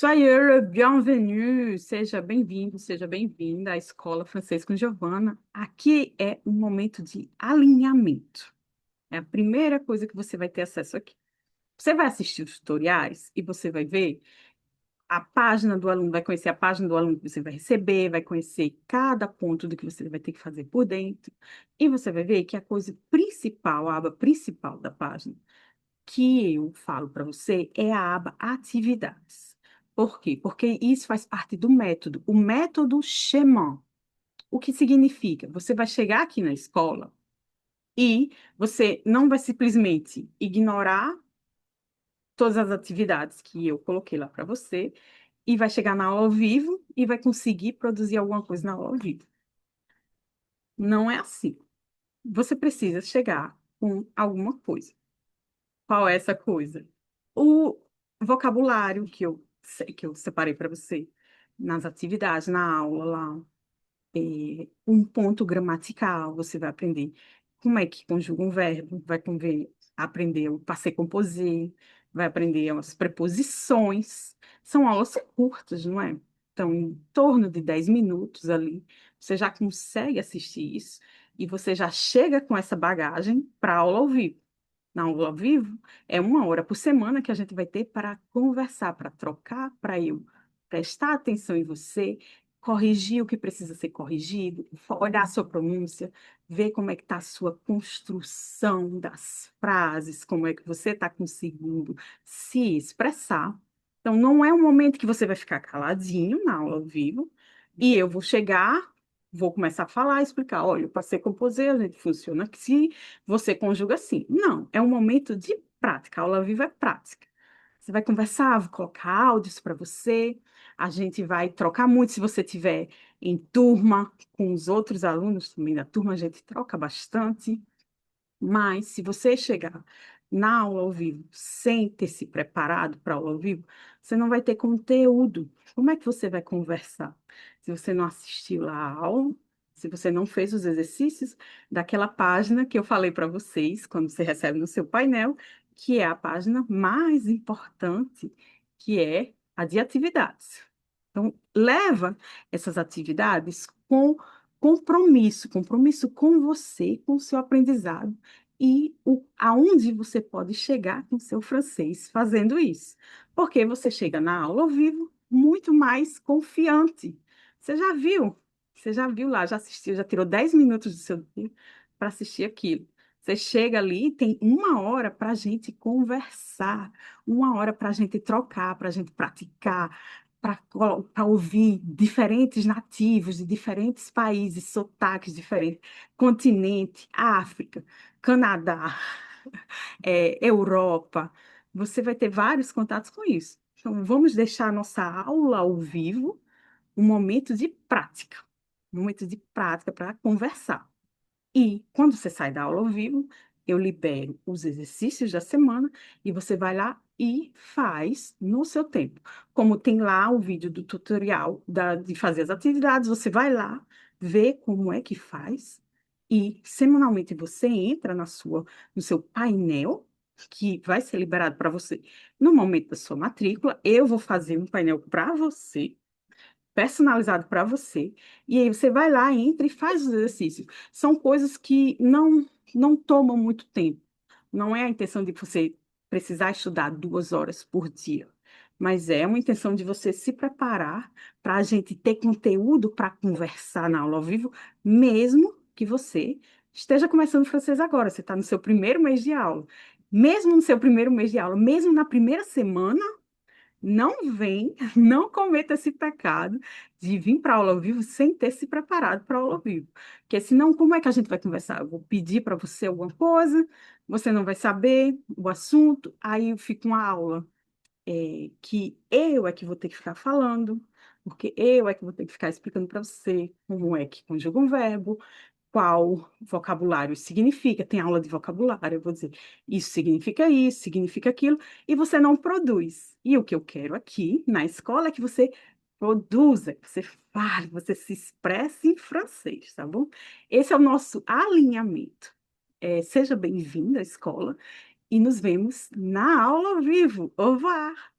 Soyez bienvenue, seja bem-vindo, seja bem-vinda à Escola Francês com Giovana. Aqui é um momento de alinhamento. É a primeira coisa que você vai ter acesso aqui. Você vai assistir os tutoriais e você vai ver a página do aluno, vai conhecer a página do aluno que você vai receber, vai conhecer cada ponto do que você vai ter que fazer por dentro. E você vai ver que a coisa principal, a aba principal da página, que eu falo para você é a aba Atividades. Por quê? Porque isso faz parte do método, o método Chemin. O que significa? Você vai chegar aqui na escola e você não vai simplesmente ignorar todas as atividades que eu coloquei lá para você e vai chegar na aula ao vivo e vai conseguir produzir alguma coisa na aula ao vivo. Não é assim. Você precisa chegar com alguma coisa. Qual é essa coisa? O vocabulário que eu separei para você nas atividades, na aula lá, um ponto gramatical, você vai aprender como é que conjuga um verbo, aprender o passé composé, vai aprender as preposições. São aulas curtas, não é? Então, em torno de 10 minutos ali, você já consegue assistir isso e você já chega com essa bagagem para a aula ao vivo. Na aula ao vivo, é 1 hora por semana que a gente vai ter para conversar, para trocar, para eu prestar atenção em você, corrigir o que precisa ser corrigido, olhar a sua pronúncia, ver como é que está a sua construção das frases, como é que você está conseguindo se expressar. Então, não é um momento que você vai ficar caladinho na aula ao vivo e eu vou chegar, vou começar a falar, explicar, olha, o passé composé, a gente funciona assim, você conjuga assim. Não, é um momento de prática. A aula viva é prática. Você vai conversar, vou colocar áudios para você, a gente vai trocar muito se você tiver em turma com os outros alunos também da turma, a gente troca bastante. Mas se você chegar na aula ao vivo sem ter se preparado para a aula ao vivo, você não vai ter conteúdo. Como é que você vai conversar? Se você não assistiu lá a aula, se você não fez os exercícios daquela página que eu falei para vocês quando você recebe no seu painel, que é a página mais importante, que é a de atividades. Então, leva essas atividades com compromisso, compromisso com você, com o seu aprendizado e aonde você pode chegar com o seu francês fazendo isso. Porque você chega na aula ao vivo muito mais confiante. Você já viu? Você já viu lá, já assistiu, já tirou 10 minutos do seu dia para assistir aquilo. Você chega ali e tem 1 hora para a gente conversar, 1 hora para a gente trocar, para a gente praticar, para ouvir diferentes nativos de diferentes países, sotaques diferentes, continente, África, Canadá, Europa. Você vai ter vários contatos com isso. Então, vamos deixar a nossa aula ao vivo um momento de prática para conversar. E quando você sai da aula ao vivo, eu libero os exercícios da semana e você vai lá e faz no seu tempo. Como tem lá o vídeo do tutorial de fazer as atividades, você vai lá, vê como é que faz e semanalmente você entra no seu painel que vai ser liberado para você no momento da sua matrícula. Eu vou fazer um painel para você personalizado para você. E aí você vai lá, entra e faz os exercícios. São coisas que não tomam muito tempo. Não é a intenção de você precisar estudar 2 horas por dia, mas é uma intenção de você se preparar para a gente ter conteúdo para conversar na aula ao vivo, mesmo que você esteja começando francês agora. Você está no seu primeiro mês de aula. Mesmo no seu primeiro mês de aula, mesmo na primeira semana, não vem, não cometa esse pecado de vir para a aula ao vivo sem ter se preparado para a aula ao vivo. Porque senão, como é que a gente vai conversar? Eu vou pedir para você alguma coisa, você não vai saber o assunto, aí fica uma aula que eu é que vou ter que ficar falando, porque eu é que vou ter que ficar explicando para você como é que conjuga um verbo, qual vocabulário significa, tem aula de vocabulário, eu vou dizer, isso, significa aquilo, e você não produz. E o que eu quero aqui na escola é que você produza, que você fale, que você se expresse em francês, tá bom? Esse é o nosso alinhamento. Seja bem-vindo à escola e nos vemos na aula ao vivo. Au revoir!